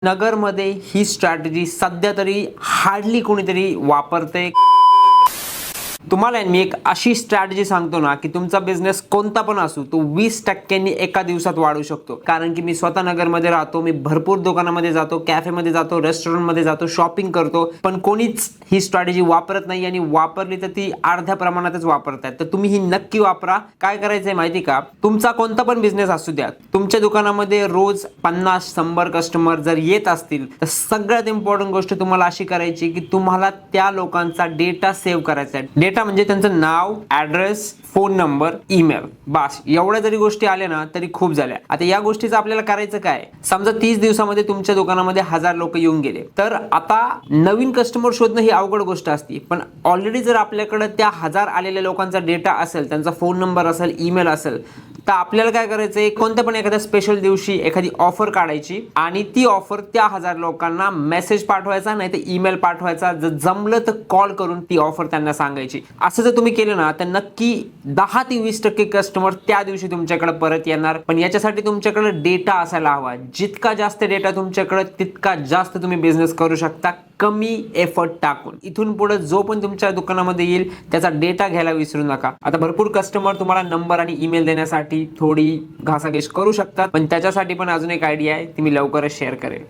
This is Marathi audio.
नगरमध्ये ही स्ट्रॅटेजी सध्या तरी हार्डली कोणीतरी वापरते. तुम्हाला मी एक अशी स्ट्रॅटेजी सांगतो ना की तुमचा बिझनेस कोणता पण असू तो 20% एका दिवसात वाढू शकतो. कारण की मी स्वतः नगरमध्ये राहतो, मी भरपूर दुकानामध्ये जातो, कॅफेमध्ये जातो, रेस्टॉरंटमध्ये जातो, शॉपिंग करतो, पण कोणीच ही स्ट्रॅटेजी वापरत नाही आणि वापरली तर ती अर्ध्या प्रमाणातच वापरतात. तर तुम्ही ही नक्की वापरा. काय करायचंय माहिती का, तुमचा कोणता पण बिझनेस असू द्या, तुमच्या दुकानामध्ये रोज 50-100 कस्टमर जर येत असतील तर सगळ्यात इम्पॉर्टंट गोष्ट तुम्हाला अशी करायची की तुम्हाला त्या लोकांचा डेटा सेव्ह करायचा आहे. डेटा म्हणजे त्यांचं नाव, ऍड्रेस, फोन नंबर, ईमेल, बस एवढ्या जरी गोष्टी आल्या ना तरी खूप झाल्या. आता या गोष्टीचं आपल्याला करायचं काय, समजा 30 दिवसामध्ये तुमच्या दुकानामध्ये 1000 लोक येऊन गेले, तर आता नवीन कस्टमर शोधणं ही अवघड गोष्ट असते. पण ऑलरेडी जर आपल्याकडे त्या 1000 आलेल्या लोकांचा डेटा असेल, त्यांचा फोन नंबर असेल, ईमेल असेल, तर आपल्याला काय करायचंय, कोणत्या पण एखाद्या स्पेशल दिवशी एखादी ऑफर काढायची आणि ती ऑफर त्या 1000 लोकांना मेसेज पाठवायचा, नाही तर ईमेल पाठवायचा, जर जमलं तर कॉल करून ती ऑफर त्यांना सांगायची. असं जर तुम्ही केलं ना तर नक्की 10 ते 20% कस्टमर त्या दिवशी तुमच्याकडे परत येणार. पण याच्यासाठी तुमच्याकडे डेटा असायला हवा. जितका जास्त डेटा तुमच्याकडे तितका जास्त तुम्ही बिझनेस करू शकता, कमी एफर्ट टाकून. इथून पुढे जो पण तुमच्या दुकानामध्ये येईल त्याचा डेटा घ्यायला विसरू नका. आता भरपूर कस्टमर तुम्हाला नंबर आणि ईमेल देण्यासाठी थोडी घासाघीस करू शकतात, पण त्याच्यासाठी पण अजून एक आयडिया आहे, ती मी लवकरच शेअर करेल.